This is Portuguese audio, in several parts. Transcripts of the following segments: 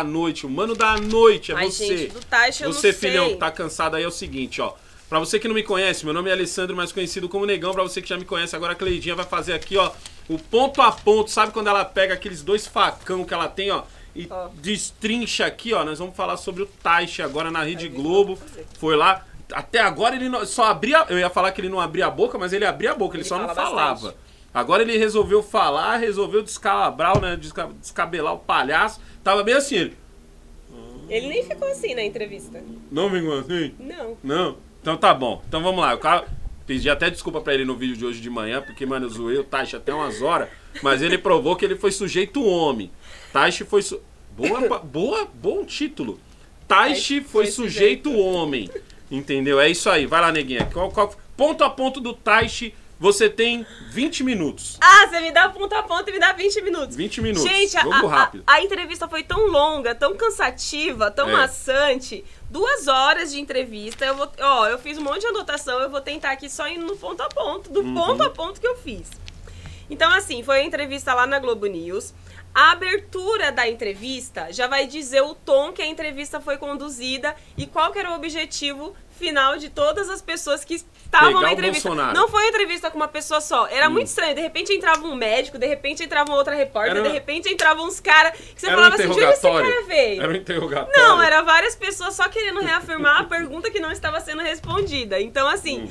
da noite, o mano da noite é Ai, você. gente, do Taishi eu não Você, sei. filhão, que tá cansado aí, é o seguinte, ó. Pra você que não me conhece, meu nome é Alessandro, mais conhecido como Negão. Pra você que já me conhece, agora a Cleidinha vai fazer aqui, ó, o ponto a ponto. Sabe quando ela pega aqueles 2 facão que ela tem, ó, e destrincha aqui, ó. Nós vamos falar sobre o Taishi agora na Rede Globo. Foi lá. Até agora ele só abria... Eu ia falar que ele não abria a boca, mas ele abria a boca, ele só não falava. Bastante. Agora ele resolveu falar, resolveu descalabrar, né, descabelar o palhaço. Tava bem assim, ele... Ele nem ficou assim na entrevista. Não ficou assim? Não. Não? Então tá bom. Então vamos lá. O cara... Pedi até desculpa pra ele no vídeo de hoje de manhã, porque, mano, eu zoei o Taishi até umas horas, mas ele provou que ele foi sujeito homem. Taishi foi... Bom título. Taishi foi sujeito homem. Entendeu? É isso aí. Vai lá, neguinha. Ponto a ponto do Taishi, você tem 20 minutos. Ah, você me dá ponto a ponto e me dá 20 minutos. 20 minutos. Gente, jogo rápido. A entrevista foi tão longa, tão cansativa, tão maçante. 2 horas de entrevista. Eu fiz um monte de anotação. Eu vou tentar aqui só ir no ponto a ponto, do ponto a ponto que eu fiz. Então, assim, foi a entrevista lá na Globo News. A abertura da entrevista já vai dizer o tom que a entrevista foi conduzida e qual que era o objetivo final de todas as pessoas que estavam na entrevista. Não foi uma entrevista com uma pessoa só. Era muito estranho. De repente entrava um médico, de repente entrava uma outra repórter, de repente entravam uns caras que você falava assim, de onde esse cara veio? Era um interrogatório. Não, era várias pessoas só querendo reafirmar a pergunta que não estava sendo respondida. Então, assim...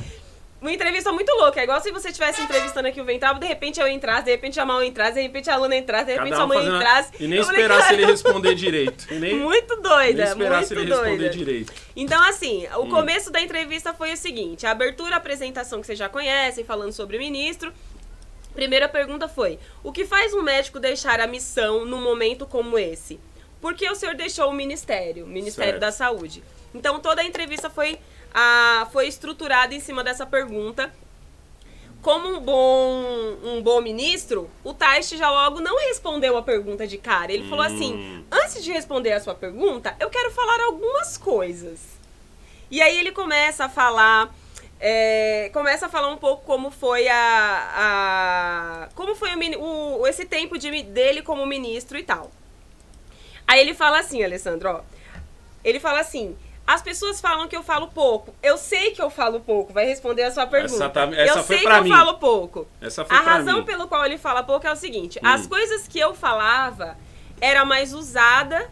Uma entrevista muito louca, é igual se você estivesse entrevistando aqui o Ventral, de repente eu entrasse, de repente a Mal entrasse, de repente a Luna entrasse, de repente sua mãe entrasse. E nem esperasse ele responder direito. Muito doida, nem esperasse ele responder direito. Então, assim, o começo da entrevista foi o seguinte, a abertura, a apresentação que vocês já conhecem, falando sobre o ministro. Primeira pergunta foi, o que faz um médico deixar a missão num momento como esse? Por que o senhor deixou o Ministério da Saúde? Então, toda a entrevista foi estruturada em cima dessa pergunta. Como um bom ministro, o Taishi já logo não respondeu a pergunta de cara. Ele falou assim, antes de responder a sua pergunta, eu quero falar algumas coisas. E aí ele começa a falar um pouco como foi esse tempo dele como ministro e tal. Aí ele fala assim, Alessandro, ó. Ele fala assim... As pessoas falam que eu falo pouco. Eu sei que eu falo pouco. Vai responder a sua pergunta. Essa foi pra mim. Eu falo pouco. Essa foi pra mim. A razão pelo qual ele fala pouco é o seguinte. As coisas que eu falava era mais usada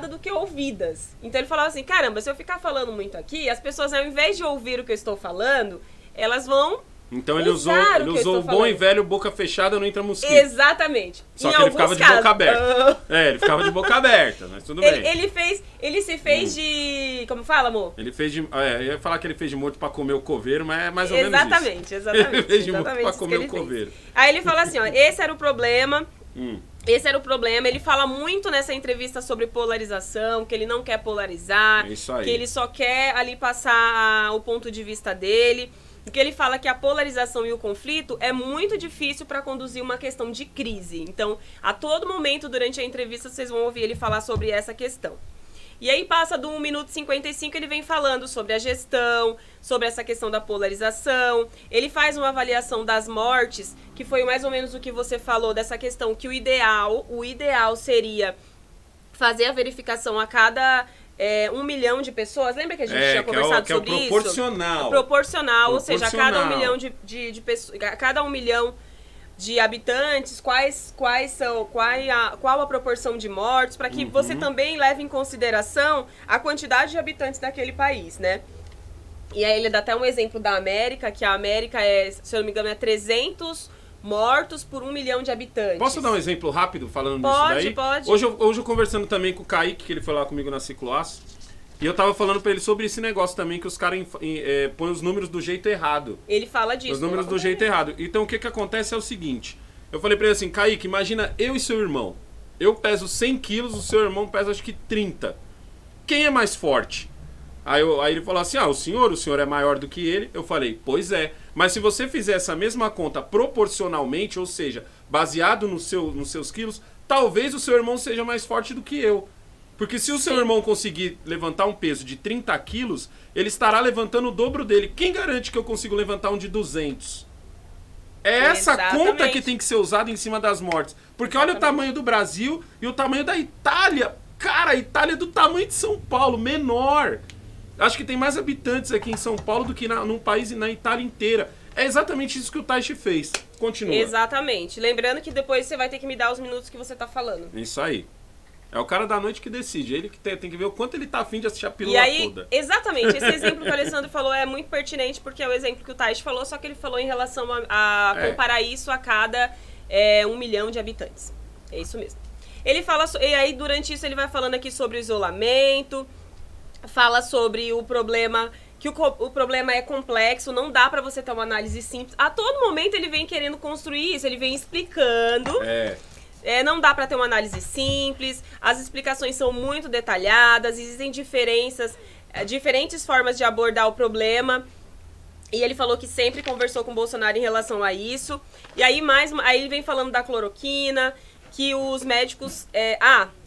do que ouvidas. Então ele falava assim, caramba, se eu ficar falando muito aqui, as pessoas ao invés de ouvir o que eu estou falando, elas vão... Então ele usou o bom e velho boca fechada não entra mosquito. Exatamente. Só que ele ficava de boca aberta. Ele ficava de boca aberta, mas tudo bem. Ele se fez de... Como fala, amor? Ele fez de... eu ia falar que ele fez de morto pra comer o coveiro, mas é mais ou menos isso. Exatamente. Ele fez de morto pra comer o coveiro. Aí ele fala assim, ó, esse era o problema... Esse era o problema. Ele fala muito nessa entrevista sobre polarização, que ele não quer polarizar, que ele só quer ali passar o ponto de vista dele... Porque ele fala que a polarização e o conflito é muito difícil para conduzir uma questão de crise. Então, a todo momento durante a entrevista, vocês vão ouvir ele falar sobre essa questão. E aí passa do 1 minuto e 55, ele vem falando sobre a gestão, sobre essa questão da polarização. Ele faz uma avaliação das mortes, que foi mais ou menos o que você falou, dessa questão que o ideal seria fazer a verificação a cada... 1 milhão de pessoas, lembra que a gente tinha conversado sobre isso? Proporcional, ou seja, a cada 1 milhão de pessoas, a cada 1 milhão de habitantes, qual a proporção de mortos, para que você também leve em consideração a quantidade de habitantes daquele país, né? E aí ele dá até um exemplo da América, que a América se eu não me engano, 300 mortos por 1 milhão de habitantes. Posso dar um exemplo rápido falando disso daí? Pode. Hoje eu conversando também com o Kaique, que ele foi lá comigo na Cicloaço, e eu tava falando pra ele sobre esse negócio também, que os caras põem os números do jeito errado. Ele fala disso. Os números do jeito errado. Então o que acontece é o seguinte, eu falei pra ele assim, Kaique, imagina eu e seu irmão. Eu peso 100 quilos, o seu irmão pesa acho que 30. Quem é mais forte? Aí ele falou assim, o senhor é maior do que ele. Eu falei, pois é. Mas se você fizer essa mesma conta proporcionalmente, ou seja, baseado nos seus quilos, talvez o seu irmão seja mais forte do que eu. Porque se o seu irmão conseguir levantar um peso de 30 quilos, ele estará levantando o dobro dele. Quem garante que eu consigo levantar um de 200? É essa conta que tem que ser usada em cima das mortes. Porque olha o tamanho do Brasil e o tamanho da Itália. Cara, a Itália é do tamanho de São Paulo, menor. Acho que tem mais habitantes aqui em São Paulo do que num país e na Itália inteira. É exatamente isso que o Taishi fez. Continua. Exatamente. Lembrando que depois você vai ter que me dar os minutos que você tá falando. Isso aí. É o cara da noite que decide. Ele que tem que ver o quanto ele tá afim de assistir a pílula toda. Exatamente. Esse exemplo que o Alessandro falou é muito pertinente, porque é o exemplo que o Taishi falou, só que ele falou em relação a comparar isso a cada 1 milhão de habitantes. É isso mesmo. Ele fala... E aí, durante isso, ele vai falando aqui sobre o isolamento, fala sobre o problema... que o problema é complexo, não dá pra você ter uma análise simples. A todo momento ele vem querendo construir isso, ele vem explicando. Não dá pra ter uma análise simples, as explicações são muito detalhadas, existem diferentes formas de abordar o problema. E ele falou que sempre conversou com o Bolsonaro em relação a isso. E aí, aí ele vem falando da cloroquina, que os médicos...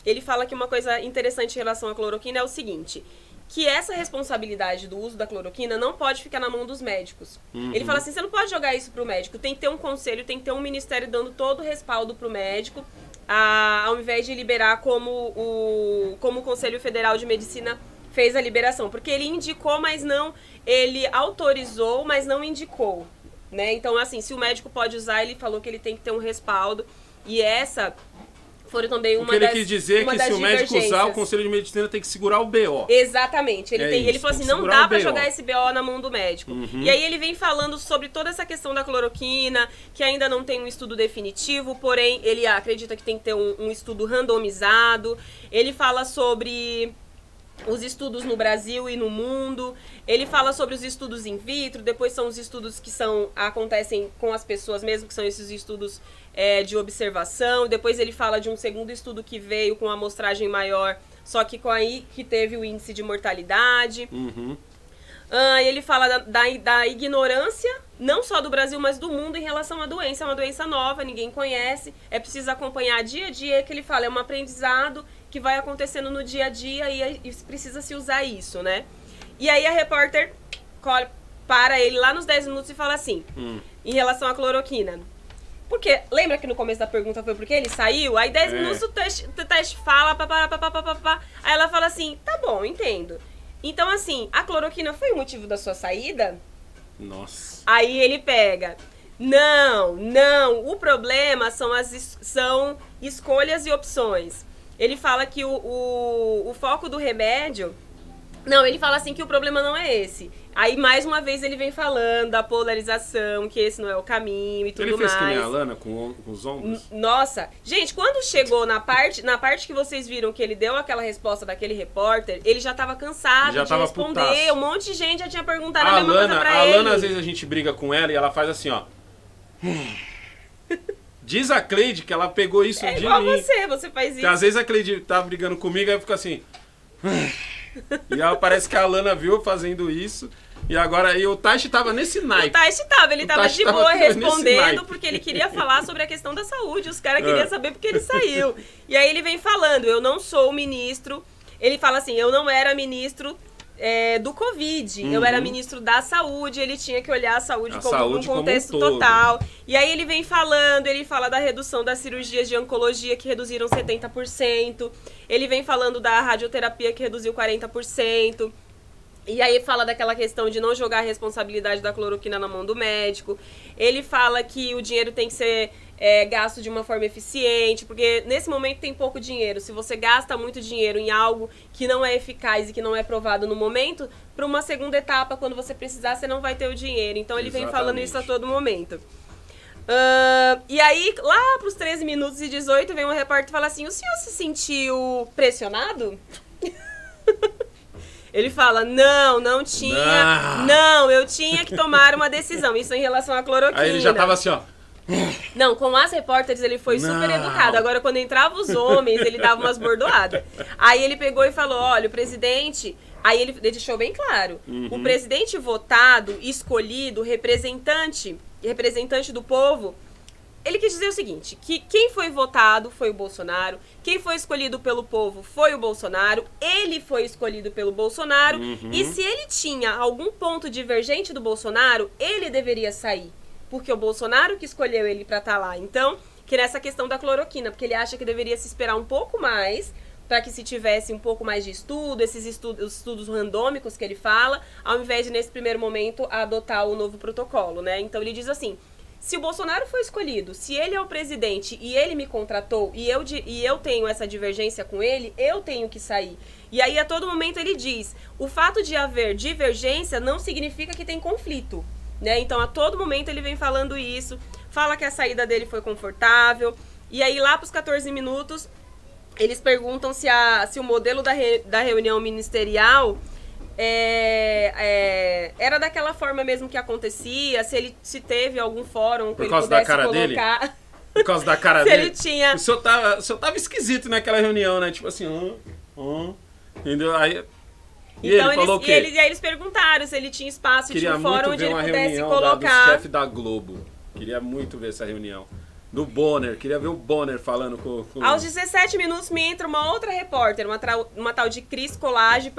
ele fala que uma coisa interessante em relação à cloroquina é o seguinte... que essa responsabilidade do uso da cloroquina não pode ficar na mão dos médicos. Ele fala assim, você não pode jogar isso pro médico, tem que ter um conselho, tem que ter um ministério dando todo o respaldo pro médico, ao invés de liberar como o Conselho Federal de Medicina fez a liberação. Porque ele indicou, mas não... Ele autorizou, mas não indicou, né? Então, assim, se o médico pode usar, ele falou que ele tem que ter um respaldo. E essa... foram também uma das... O que ele quis dizer é que se o médico usar, o Conselho de Medicina tem que segurar o BO. Exatamente. Ele falou assim, não dá pra jogar esse BO na mão do médico. E aí ele vem falando sobre toda essa questão da cloroquina, que ainda não tem um estudo definitivo, porém ele acredita que tem que ter um estudo randomizado. Ele fala sobre... os estudos no Brasil e no mundo, ele fala sobre os estudos in vitro, depois são os estudos que acontecem com as pessoas mesmo, que são esses estudos de observação, depois ele fala de um segundo estudo que veio com uma amostragem maior, só que que teve o índice de mortalidade. Ele fala da ignorância, não só do Brasil, mas do mundo em relação à doença. É uma doença nova, ninguém conhece, é preciso acompanhar dia a dia, que ele fala, é um aprendizado que vai acontecendo no dia a dia e precisa se usar isso, né? E aí a repórter para ele lá nos 10 minutos e fala assim, em relação à cloroquina. Porque, lembra que no começo da pergunta foi porque ele saiu? Aí 10 minutos o teste fala, aí ela fala assim, tá bom, entendo. Então, assim, a cloroquina foi o motivo da sua saída? Nossa. Aí ele pega... Não, o problema são escolhas e opções. Ele fala que o foco do remédio... Não, ele fala assim que o problema não é esse. Aí, mais uma vez, ele vem falando da polarização, que esse não é o caminho e tudo mais. Ele fez que nem a Lana com os ombros? Nossa. Gente, quando chegou na parte que vocês viram que ele deu aquela resposta daquele repórter, ele já tava cansado de responder. Putaço. Um monte de gente já tinha perguntado a mesma coisa pra ele. A Lana, às vezes, a gente briga com ela e ela faz assim, ó... Diz a Cleide que ela pegou isso de mim. É igual você faz isso. Que às vezes a Cleide tá brigando comigo, aí eu fico assim... E ela parece que a Lana viu fazendo isso. E agora o Taishi tava nesse naipe. O Taishi tava de boa respondendo porque ele queria falar sobre a questão da saúde. Os caras queriam saber porque ele saiu. E aí ele vem falando, eu não sou o ministro. Ele fala assim, eu não era ministro do Covid. Eu era ministro da saúde. Ele tinha que olhar a saúde como um contexto total. E aí ele vem falando, ele fala da redução das cirurgias de oncologia que reduziram 70%. Ele vem falando da radioterapia que reduziu 40%. E aí fala daquela questão de não jogar a responsabilidade da cloroquina na mão do médico. Ele fala que o dinheiro tem que ser gasto de uma forma eficiente, porque nesse momento tem pouco dinheiro. Se você gasta muito dinheiro em algo que não é eficaz e que não é provado no momento, para uma segunda etapa, quando você precisar, você não vai ter o dinheiro. Então ele vem falando isso a todo momento. E aí, lá pros 13 minutos e 18, vem um repórter e fala assim, o senhor se sentiu pressionado? Ele fala, não tinha, não, eu tinha que tomar uma decisão, isso em relação à cloroquina. Aí ele já tava assim, ó. Não, com as repórteres ele foi super educado, agora quando entrava os homens, ele dava umas bordoadas. Aí ele pegou e falou, olha, o presidente... Aí ele deixou bem claro, o presidente votado, escolhido, representante do povo, ele quis dizer o seguinte, que quem foi votado foi o Bolsonaro, quem foi escolhido pelo povo foi o Bolsonaro, ele foi escolhido pelo Bolsonaro, e se ele tinha algum ponto divergente do Bolsonaro, ele deveria sair. porque o Bolsonaro que escolheu ele pra estar lá. Então, que nessa questão da cloroquina, porque ele acha que deveria se esperar um pouco mais para que se tivesse um pouco mais de estudo, esses estudos randômicos que ele fala, ao invés de, nesse primeiro momento, adotar o novo protocolo, né? Então ele diz assim, se o Bolsonaro foi escolhido, se ele é o presidente e ele me contratou e eu tenho essa divergência com ele, eu tenho que sair. E aí, a todo momento, ele diz, o fato de haver divergência não significa que tem conflito, né? Então, a todo momento, ele vem falando isso, fala que a saída dele foi confortável, e aí, lá para os 14 minutos... Eles perguntam se o modelo da reunião ministerial era daquela forma mesmo que acontecia, se teve algum fórum que ele pudesse colocar... Dele? Por causa da cara dele? Ele tinha... O senhor tava esquisito naquela reunião, né? Tipo assim, entendeu? Aí... E então ele falou o quê? E aí eles perguntaram se ele tinha espaço de um fórum onde ele pudesse colocar... Do chefe da Globo. Queria muito ver essa reunião. Do Bonner, queria ver o Bonner falando com... Aos 17 minutos me entra uma outra repórter, uma tal de Cris Collage.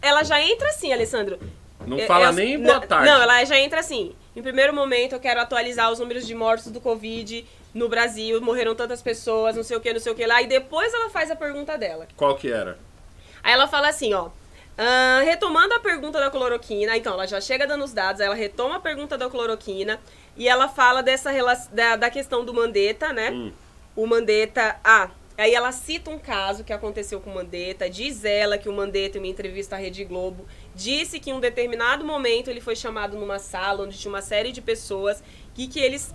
Ela já entra assim, Alessandro. Não fala nem boa tarde. Não, ela já entra assim. Em primeiro momento, eu quero atualizar os números de mortos do Covid no Brasil. Morreram tantas pessoas, não sei o que lá. E depois ela faz a pergunta dela. Qual que era? Aí ela fala assim, ó. Retomando a pergunta da cloroquina, então ela já chega dando os dados, ela retoma a pergunta da cloroquina e ela fala da questão do Mandetta, né? O Mandetta, aí ela cita um caso que aconteceu com o Mandetta, diz ela que o Mandetta, em uma entrevista à Rede Globo, disse que em um determinado momento ele foi chamado numa sala onde tinha uma série de pessoas que eles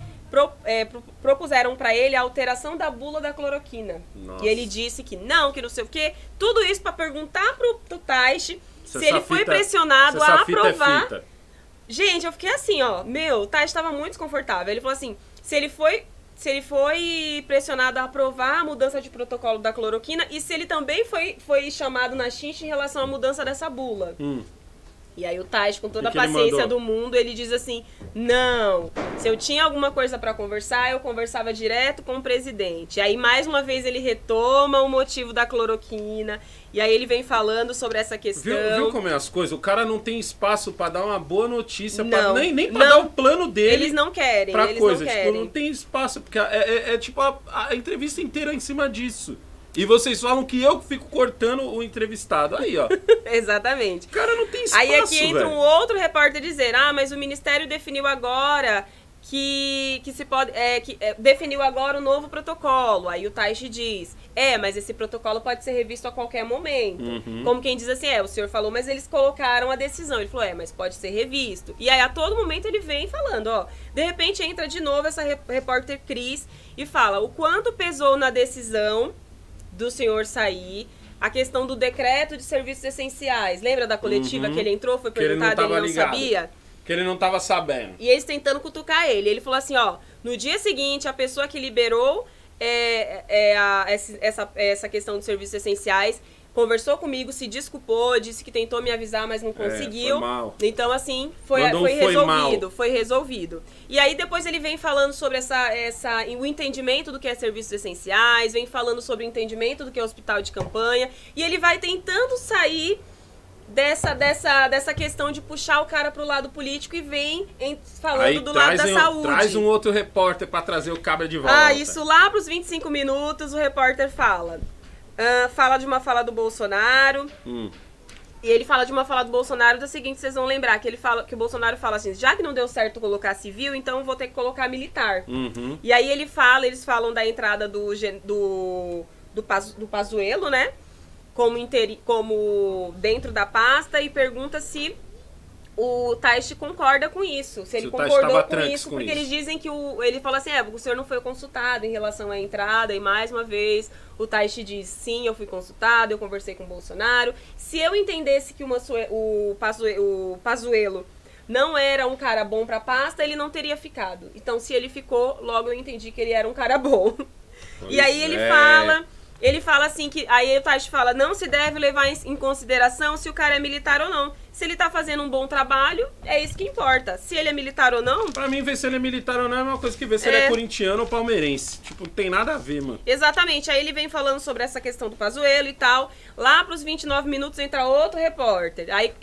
propuseram para ele a alteração da bula da cloroquina. Nossa. E ele disse que não sei o quê. Tudo isso para perguntar pro Taishi se ele foi pressionado a aprovar. Gente, eu fiquei assim, ó. O Taishi estava muito desconfortável. Ele falou assim, se ele foi pressionado a aprovar a mudança de protocolo da cloroquina e se ele também foi chamado na xincha em relação à mudança dessa bula. E aí o Taishi, com toda a paciência do mundo, ele diz assim, não, se eu tinha alguma coisa para conversar, eu conversava direto com o presidente. Aí, mais uma vez, ele retoma o motivo da cloroquina, e aí ele vem falando sobre essa questão. Viu como é as coisas? O cara não tem espaço para dar uma boa notícia, nem para dar o plano dele. Eles não querem, Tipo, não tem espaço, porque tipo a entrevista inteira em cima disso. E vocês falam que eu fico cortando o entrevistado. Aí, ó. Exatamente. O cara não tem espaço, aí aqui entra um outro repórter dizer, mas o Ministério definiu agora que se pode... definiu agora o novo protocolo. Aí o Taishi diz, mas esse protocolo pode ser revisto a qualquer momento. Como quem diz assim, o senhor falou, mas eles colocaram a decisão. Ele falou, mas pode ser revisto. E aí a todo momento ele vem falando, ó. De repente entra de novo essa repórter Cris e fala o quanto pesou na decisão do senhor sair, a questão do decreto de serviços essenciais. Lembra da coletiva que ele entrou, foi perguntado e ele não sabia? Que ele não estava sabendo. E eles tentando cutucar ele. Ele falou assim, ó, no dia seguinte, a pessoa que liberou essa questão de serviços essenciais conversou comigo, se desculpou, disse que tentou me avisar, mas não conseguiu. Foi mal. Então, assim, foi resolvido. E aí, depois ele vem falando sobre o entendimento do que é serviços essenciais, vem falando sobre o entendimento do que é hospital de campanha, e ele vai tentando sair dessa questão de puxar o cara pro lado político e vem falando aí do lado da saúde. Traz um outro repórter para trazer o cabra de volta. Isso lá pros 25 minutos, o repórter fala. Fala de uma fala do Bolsonaro. E ele fala de uma fala do Bolsonaro da seguinte, vocês vão lembrar, que o Bolsonaro fala assim, já que não deu certo colocar civil, então eu vou ter que colocar militar. E aí eles falam da entrada do Pazuello, né? Como dentro da pasta, e pergunta se o Taishi concorda com isso, se ele concordou com isso, porque eles dizem que ele fala assim, o senhor não foi consultado em relação à entrada, e mais uma vez o Taishi diz, sim, eu fui consultado, eu conversei com o Bolsonaro. Se eu entendesse que o Pazuello não era um cara bom pra pasta, ele não teria ficado. Então, se ele ficou, logo eu entendi que ele era um cara bom. E aí ele fala assim que... Aí o Taishi fala, não se deve levar em consideração se o cara é militar ou não. Se ele tá fazendo um bom trabalho, é isso que importa. Se ele é militar ou não... Pra mim, ver se ele é militar ou não é uma coisa que ver se ele é corintiano ou palmeirense. Tipo, não tem nada a ver, mano. Exatamente. Aí ele vem falando sobre essa questão do Pazuello e tal. Lá pros 29 minutos entra outro repórter. Aí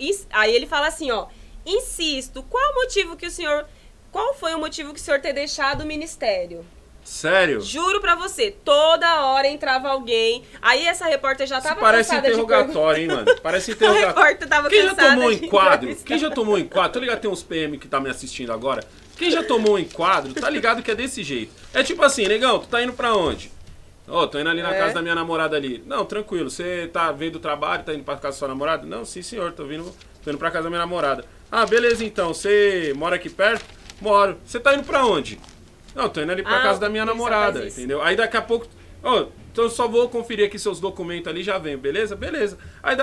ele fala assim, ó... Insisto, qual o motivo que o senhor qual foi o motivo que o senhor ter deixado o ministério? Sério? Juro pra você, toda hora entrava alguém. Aí essa repórter já tava parece interrogatório, hein, mano? Parece interrogatório. A repórter tava Quem já tomou de enquadro? Quem já tomou enquadro? Tô ligado, tem uns PM que tá me assistindo agora. Quem já tomou um enquadro, tá ligado que é desse jeito. É tipo assim, negão, tu tá indo pra onde? Ô, tô indo ali na casa da minha namorada ali. Não, tranquilo, você tá veio do trabalho, tá indo pra casa da sua namorada? Não, sim senhor, tô indo pra casa da minha namorada. Ah, beleza então, você mora aqui perto? Moro. Você tá indo pra onde? Não, tô indo ali pra casa da minha namorada, entendeu? Aí daqui a pouco, então eu só vou conferir aqui seus documentos ali, já venho, beleza? Beleza. Aí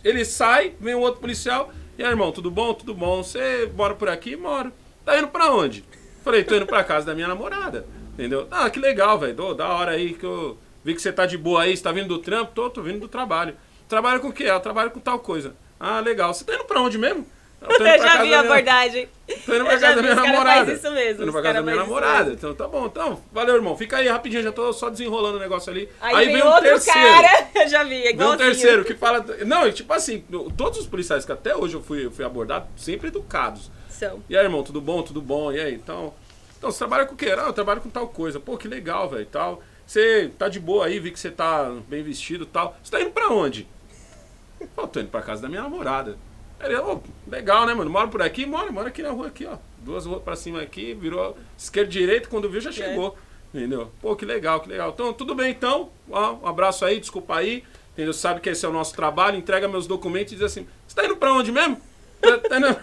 ele sai, vem um outro policial, e aí, irmão, tudo bom? Tudo bom. Você mora por aqui? Moro. Tá indo pra onde? Falei, tô indo pra casa da minha namorada, entendeu? Ah, que legal, velho, da hora aí que eu vi que você tá de boa aí, você tá vindo do trampo? Tô vindo do trabalho. Trabalha com o quê? Eu trabalho com tal coisa. Ah, legal. Você tá indo pra onde mesmo? Eu já vi a abordagem. Tô indo pra casa da minha namorada. Faz isso mesmo. Tô indo pra casa da minha namorada. Então tá bom. Então, valeu, irmão. Fica aí rapidinho, já tô só desenrolando o negócio ali. Aí vem um terceiro. Cara, eu já vi, igualzinho. Vem um terceiro que fala... Não, tipo assim, todos os policiais que até hoje eu fui abordado, sempre educados. São. E aí, irmão, tudo bom? Tudo bom? E aí? Então, você trabalha com o quê? Não, eu trabalho com tal coisa. Pô, que legal, velho, tal. Você tá de boa aí, vi que você tá bem vestido e tal. Você tá indo pra onde? Pô, tô indo pra casa da minha namorada. Ele, legal, né, mano? Mora por aqui? Mora aqui na rua, aqui, ó. 2 ruas pra cima aqui, virou esquerda e direita, quando viu já chegou. Entendeu? Pô, que legal, que legal. Então, tudo bem então. Ó, um abraço aí, desculpa aí. Entendeu? Sabe que esse é o nosso trabalho, entrega meus documentos e diz assim, você tá indo pra onde mesmo? Tá indo...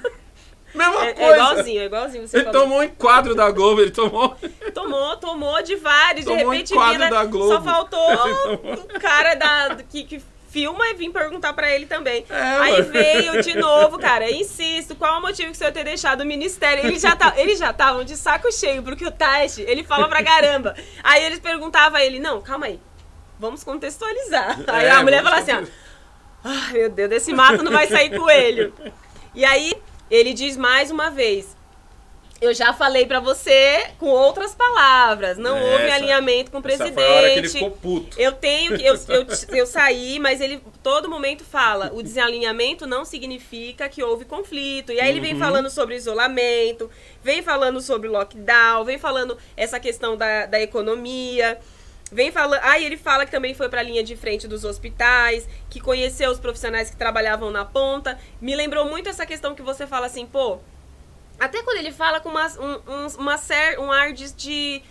Mesma coisa. É igualzinho você Ele tomou um enquadro da Globo, ele tomou... Tomou de vários, de repente enquadro da Globo. Só faltou o cara que filma e vim perguntar pra ele também. Aí veio de novo, cara, insisto, qual é o motivo que o senhor ter deixado o ministério? Eles já estavam de saco cheio, porque o Taishi, ele fala pra caramba. Aí eles perguntavam a ele, não, calma aí, vamos contextualizar. Aí a mulher fala assim, ai meu Deus, desse mato não vai sair coelho. E aí ele diz mais uma vez, eu já falei pra você com outras palavras, não houve alinhamento com o presidente. Essa foi a hora que ele ficou puto. Eu saí, mas ele todo momento fala, o desalinhamento não significa que houve conflito. E aí ele vem falando sobre isolamento, vem falando sobre lockdown, vem falando essa questão da economia. Vem falando, aí ele fala que também foi pra linha de frente dos hospitais, que conheceu os profissionais que trabalhavam na ponta. Me lembrou muito essa questão que você fala assim, pô, até quando ele fala com um ar de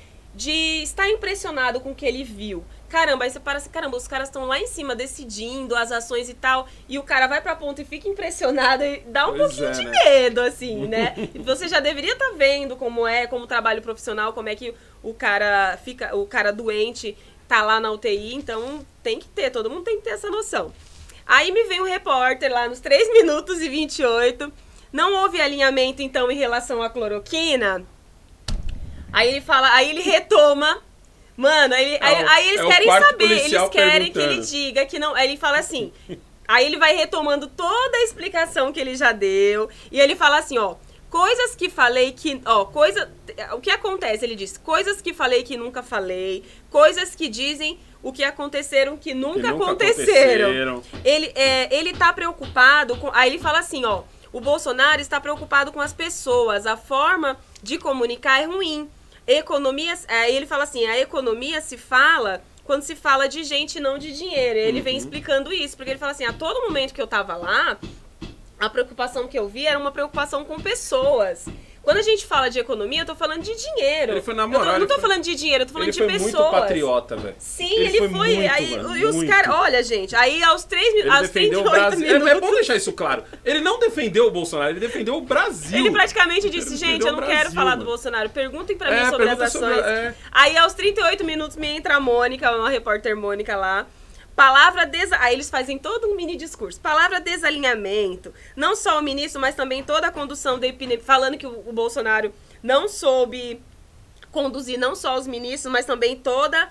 estar impressionado com o que ele viu. Caramba, aí você para assim, caramba, os caras estão lá em cima decidindo as ações e tal, e o cara vai pra ponta e fica impressionado e dá um pouquinho de medo, assim, né? E você já deveria estar vendo como trabalho profissional, como é que o cara doente tá lá na UTI, então tem que ter, todo mundo tem que ter essa noção. Aí me vem um repórter lá nos 3 minutos e 28, não houve alinhamento então em relação à cloroquina. Aí ele retoma. Mano, aí eles querem saber, eles querem que ele diga que não. Aí ele fala assim. Aí ele vai retomando toda a explicação que ele já deu. E ele fala assim, ó. Coisas que falei que. O que acontece? Ele diz: coisas que falei que nunca falei. Coisas que dizem o que aconteceram que nunca aconteceram. Ele tá preocupado com. Aí ele fala assim, ó. O Bolsonaro está preocupado com as pessoas. A forma de comunicar é ruim. Aí ele fala assim, a economia se fala quando se fala de gente, não de dinheiro. Ele vem explicando isso, porque ele fala assim, a todo momento que eu tava lá, a preocupação que eu vi era uma preocupação com pessoas. Quando a gente fala de economia, eu tô falando de dinheiro. Ele foi na moral. Eu não tô falando de dinheiro, eu tô falando de pessoas. Ele foi muito patriota, velho. Sim, ele foi. Muito, aí, mano, e os caras, olha, gente, aí aos 38 minutos... É bom deixar isso claro. Ele não defendeu o Bolsonaro, ele defendeu o Brasil. Ele praticamente disse, gente, eu não quero falar do Bolsonaro, perguntem pra mim sobre as ações. Aí aos 38 minutos me entra a Mônica, uma repórter Mônica lá. Aí eles fazem todo um mini discurso. Palavra desalinhamento. Não só o ministro, mas também toda a condução da epidemia. Falando que o Bolsonaro não soube conduzir não só os ministros, mas também toda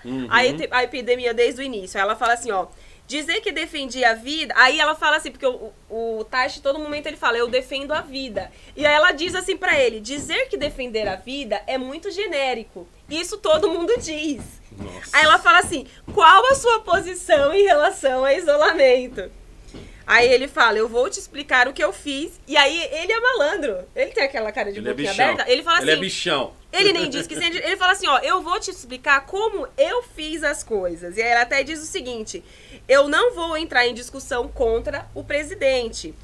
a epidemia desde o início. Aí ela fala assim, ó. Dizer que defendia a vida... Aí ela fala assim, porque o Taishi, todo momento ele fala, eu defendo a vida. E aí ela diz assim pra ele, dizer que defender a vida é muito genérico. Isso todo mundo diz. Nossa. Aí ela fala assim, qual a sua posição em relação ao isolamento? Aí ele fala, eu vou te explicar o que eu fiz. E aí ele é malandro. Ele tem aquela cara de boquinha aberta. Ele fala assim... Ele é bichão. Ele nem diz que... Ele fala assim, ó, eu vou te explicar como eu fiz as coisas. E aí ele até diz o seguinte, eu não vou entrar em discussão contra o presidente.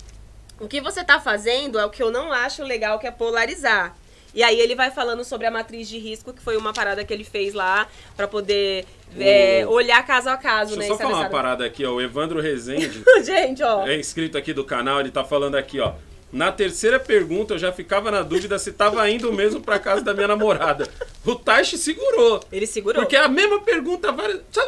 O que você tá fazendo é o que eu não acho legal, que é polarizar. E aí ele vai falando sobre a matriz de risco, que foi uma parada que ele fez lá pra poder olhar caso a caso, né? Deixa eu só falar uma parada aqui, ó. O Evandro Rezende, gente, ó, é inscrito aqui do canal, ele tá falando aqui, ó. Na terceira pergunta eu já ficava na dúvida se tava indo mesmo pra casa da minha namorada. O Taishi segurou. Ele segurou. Porque a mesma pergunta...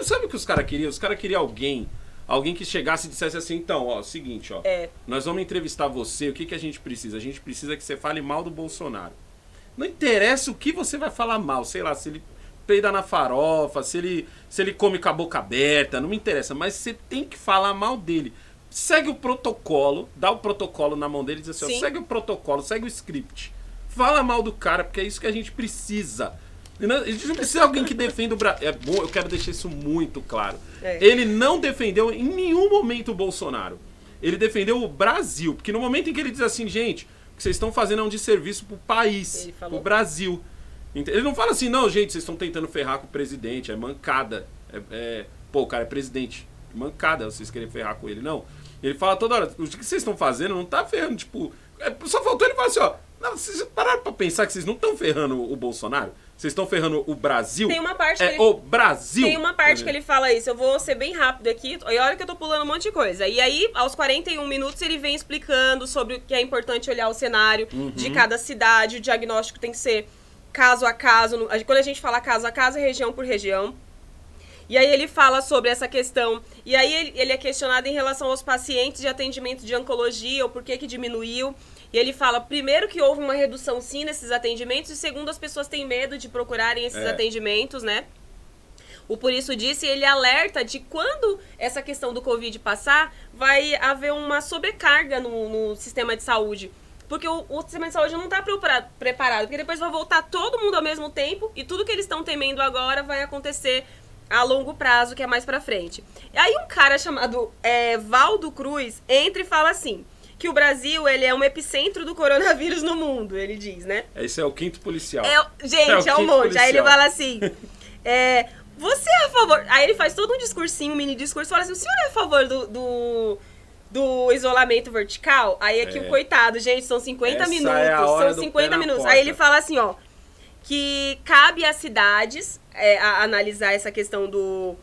Sabe o que os caras queriam? Os caras queriam alguém que chegasse e dissesse assim, então, ó, seguinte, ó. Nós vamos entrevistar você, o que a gente precisa? A gente precisa que você fale mal do Bolsonaro. Não interessa o que você vai falar mal, sei lá, se ele peida na farofa, se ele come com a boca aberta, não me interessa, mas você tem que falar mal dele. Segue o protocolo, dá o protocolo na mão dele e diz assim, ó, segue o protocolo, segue o script. Fala mal do cara, porque é isso que a gente precisa. A gente não precisa de alguém que defenda o Brasil. É bom, eu quero deixar isso muito claro. Ele não defendeu em nenhum momento o Bolsonaro. Ele defendeu o Brasil, porque no momento em que ele diz assim, gente... O que vocês estão fazendo é um desserviço pro país, pro Brasil. Ele não fala assim, não, gente, vocês estão tentando ferrar com o presidente, é mancada. Pô, o cara é presidente, mancada vocês querem ferrar com ele, não. Ele fala toda hora, o que vocês estão fazendo não tá ferrando, tipo... só faltou ele falar assim, ó, não, vocês pararam pra pensar que vocês não estão ferrando o Bolsonaro? Vocês estão ferrando o Brasil? Tem uma parte que o Brasil. Tem uma parte que ele fala isso. Eu vou ser bem rápido aqui. E olha que eu tô pulando um monte de coisa. E aí, aos 41 minutos, ele vem explicando sobre o que é importante olhar o cenário de cada cidade. O diagnóstico tem que ser caso a caso. Quando a gente fala caso a caso, é região por região. E aí ele fala sobre essa questão. E aí ele é questionado em relação aos pacientes de atendimento de oncologia, ou por que diminuiu. E ele fala, primeiro, que houve uma redução sim nesses atendimentos, e segundo, as pessoas têm medo de procurarem esses atendimentos, né? O Por Isso Disse, ele alerta de quando essa questão do Covid passar, vai haver uma sobrecarga no sistema de saúde. Porque o sistema de saúde não está preparado, porque depois vai voltar todo mundo ao mesmo tempo, e tudo que eles estão temendo agora vai acontecer a longo prazo, que é mais pra frente. E aí um cara chamado Valdo Cruz entra e fala assim... que o Brasil, ele é um epicentro do coronavírus no mundo, ele diz, né? Esse é o quinto policial. Gente, é um monte. Policial. Aí ele fala assim, você é a favor... Aí ele faz todo um discursinho, um mini discurso, fala assim, o senhor é a favor do isolamento vertical? Aí aqui o coitado, gente, são 50 minutos, são 50 minutos. Aí ele fala assim, ó, que cabe às cidades analisar essa questão do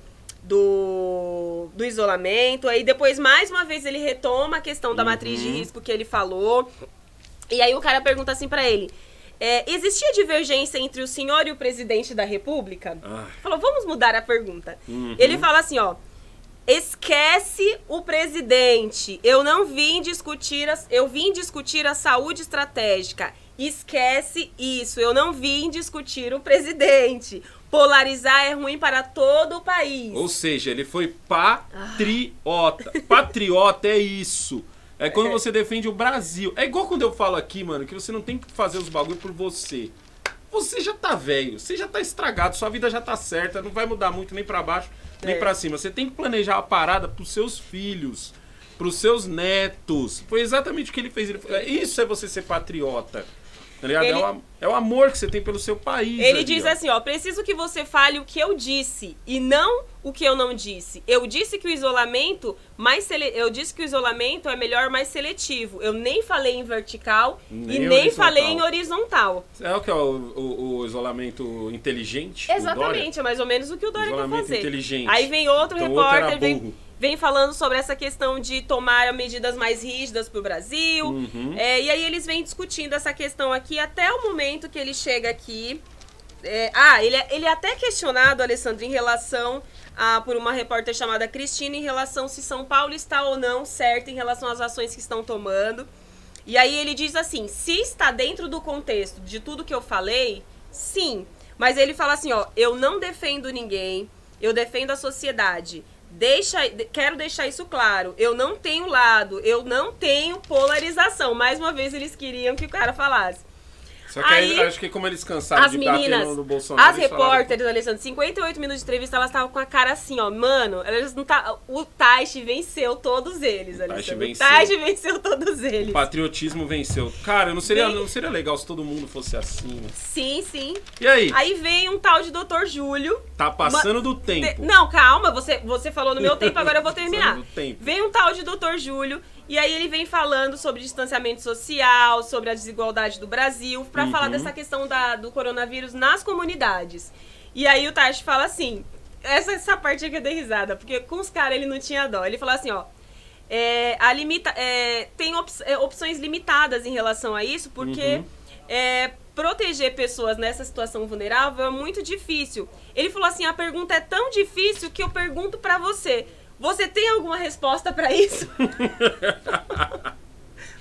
isolamento. Aí depois, mais uma vez, ele retoma a questão da matriz de risco que ele falou. E aí o cara pergunta assim pra ele, existia divergência entre o senhor e o presidente da República? Falou, vamos mudar a pergunta. Ele fala assim, ó, esquece o presidente, eu vim discutir a saúde estratégica. Esquece isso, eu não vim discutir o presidente. Polarizar é ruim para todo o país. Ou seja, ele foi patriota. Patriota é isso. É quando você defende o Brasil. É igual quando eu falo aqui, mano, que você não tem que fazer os bagulho por você. Você já tá velho, você já tá estragado, sua vida já tá certa, não vai mudar muito nem pra baixo, nem pra cima. Você tem que planejar a parada pros seus filhos, pros seus netos. Foi exatamente o que ele fez. Isso é você ser patriota. Tá ligado? É o amor que você tem pelo seu país. Ele diz assim, ó, preciso que você fale o que eu disse e não o que eu não disse. Eu disse que o isolamento é melhor, mais seletivo. Eu nem falei em vertical e nem falei em horizontal. É o que é o isolamento inteligente? Exatamente, é mais ou menos o que o Dória quer fazer. Inteligente. Aí vem outro repórter, vem falando sobre essa questão de tomar medidas mais rígidas para o Brasil. E aí eles vêm discutindo essa questão aqui até o momento que ele chega aqui. Ele é até questionado, Alessandro, em relação por uma repórter chamada Cristina, em relação se São Paulo está ou não certo em relação às ações que estão tomando. E aí ele diz assim, se está dentro do contexto de tudo que eu falei, sim. Mas ele fala assim, ó, eu não defendo ninguém, eu defendo a sociedade. Quero deixar isso claro, eu não tenho lado, eu não tenho polarização. Mais uma vez eles queriam que o cara falasse. Só que aí acho que como eles cansaram de bater no Bolsonaro... As repórteres, Alessandro, 58 minutos de entrevista, elas estavam com a cara assim, ó. Mano, elas não tá... O Taishi venceu todos eles, Alessandro. O Taishi venceu todos eles. O patriotismo venceu. Cara, não seria legal se todo mundo fosse assim, né? Sim, sim. E aí? Aí vem um tal de Dr. Júlio. Tá passando do tempo. Não, calma, você falou no meu tempo, agora eu vou terminar. Do tempo. Vem um tal de Dr. Júlio. E aí ele vem falando sobre distanciamento social, sobre a desigualdade do Brasil, pra falar dessa questão do coronavírus nas comunidades. E aí o Taishi fala assim, essa parte aqui eu dei risada, porque com os caras ele não tinha dó. Ele falou assim, ó, tem opções limitadas em relação a isso, porque proteger pessoas nessa situação vulnerável é muito difícil. Ele falou assim, a pergunta é tão difícil que eu pergunto pra você. Você tem alguma resposta pra isso?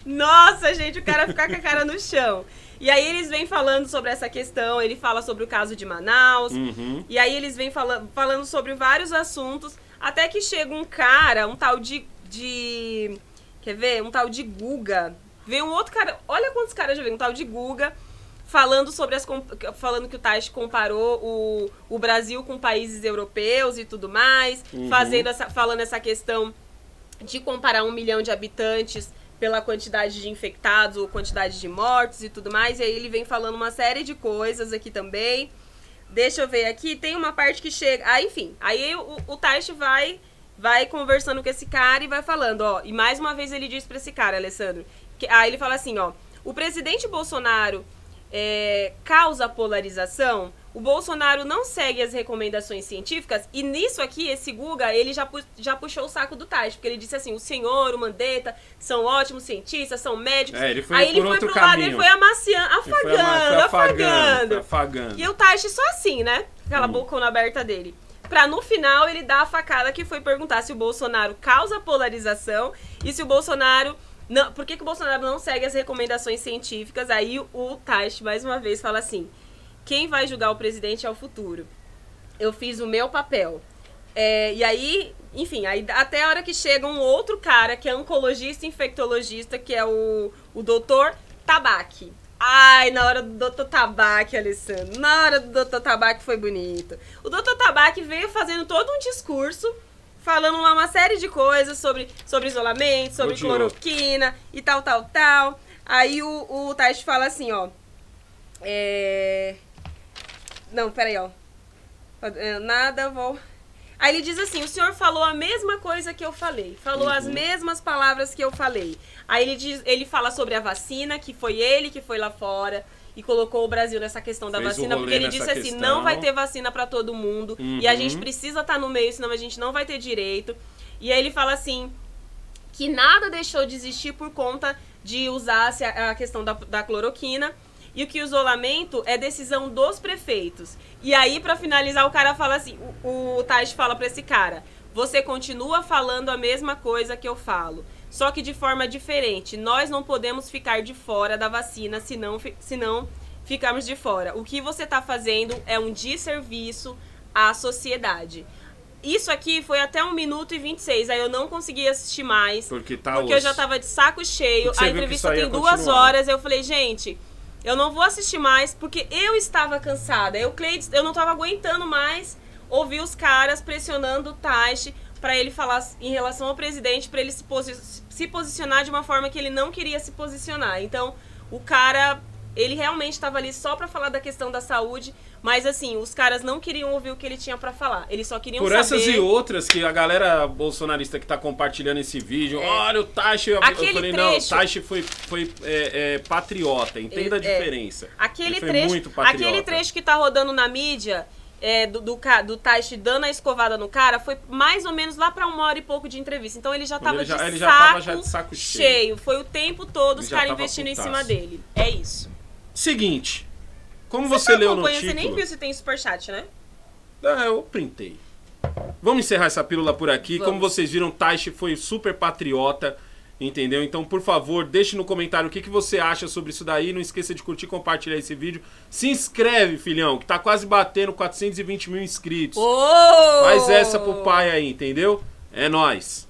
Nossa, gente, o cara fica com a cara no chão. E aí eles vêm falando sobre essa questão, ele fala sobre o caso de Manaus, e aí eles vêm falando sobre vários assuntos, até que chega um cara, um tal de quer ver? Um tal de Guga. Vem um outro cara, olha quantos caras já vem, um tal de Guga, falando que o Taishi comparou o Brasil com países europeus e tudo mais, falando essa questão de comparar 1 milhão de habitantes pela quantidade de infectados ou quantidade de mortos e tudo mais. E aí ele vem falando uma série de coisas aqui também. Deixa eu ver aqui, tem uma parte que chega... Ah, enfim, aí o Taishi vai conversando com esse cara e vai falando, ó. E mais uma vez ele diz pra esse cara, Alessandro, aí ele fala assim, ó, o presidente Bolsonaro... causa polarização, o Bolsonaro não segue as recomendações científicas, e nisso aqui, esse Guga, ele já puxou o saco do Taishi, porque ele disse assim, o senhor, o Mandetta, são ótimos cientistas, são médicos. Ele foi aí ele foi pro lado, ele foi amaciando, afagando. E o Taishi só assim, né? Aquela bocona aberta dele. Pra no final ele dar a facada que foi perguntar se o Bolsonaro causa polarização e se o Bolsonaro... Não, por que o Bolsonaro não segue as recomendações científicas? Aí o Taishi, mais uma vez, fala assim, quem vai julgar o presidente é o futuro. Eu fiz o meu papel. E aí, enfim, aí até a hora que chega um outro cara, que é oncologista e infectologista, que é o Dr. Tabak. Ai, na hora do Dr. Tabak, Alessandro, na hora do Dr. Tabak foi bonito. O Dr. Tabak veio fazendo todo um discurso, falando uma série de coisas sobre isolamento, sobre cloroquina e tal. Aí o Taishi fala assim, ó. Não, peraí, ó. Aí ele diz assim, o senhor falou a mesma coisa que eu falei. Falou as mesmas palavras que eu falei. Aí ele fala sobre a vacina, que foi ele que foi lá fora e colocou o Brasil nessa questão da vacina, porque ele disse assim, não vai ter vacina pra todo mundo, e a gente precisa estar no meio, senão a gente não vai ter direito. E aí ele fala assim, que nada deixou de existir por conta de usar a questão da cloroquina, e que o isolamento é decisão dos prefeitos. E aí, pra finalizar, o cara fala assim, o Taishi fala pra esse cara, você continua falando a mesma coisa que eu falo, só que de forma diferente. Nós não podemos ficar de fora da vacina, senão ficarmos de fora. O que você tá fazendo é um desserviço à sociedade. Isso aqui foi até 1 minuto e 26, aí eu não consegui assistir mais, porque eu já tava de saco cheio, a entrevista tem 2 horas, eu falei, gente, eu não vou assistir mais, porque eu estava cansada, eu não tava aguentando mais ouvir os caras pressionando o Taishi para ele falar em relação ao presidente, para ele se posicionar de uma forma que ele não queria se posicionar. Então, o cara, ele realmente estava ali só para falar da questão da saúde, mas assim, os caras não queriam ouvir o que ele tinha para falar. Eles só queriam saber... Por essas e outras que a galera bolsonarista que tá compartilhando esse vídeo, olha o Taishi, eu falei, não, o Taishi foi patriota, entenda a diferença. Aquele trecho, trecho que tá rodando na mídia... do Taishi dando a escovada no cara, foi mais ou menos lá pra 1 hora e pouco de entrevista. Então ele já tava de saco cheio. Foi o tempo todo os caras investindo em cima dele. É isso. Seguinte, como você leu no título... Você nem viu se tem superchat, né? Eu printei. Vamos encerrar essa pílula por aqui. Como vocês viram, Taishi foi super patriota, entendeu? Então, por favor, deixe no comentário o que você acha sobre isso daí. Não esqueça de curtir e compartilhar esse vídeo. Se inscreve, filhão, que tá quase batendo 420 mil inscritos. Faz essa pro pai aí, entendeu? É nóis.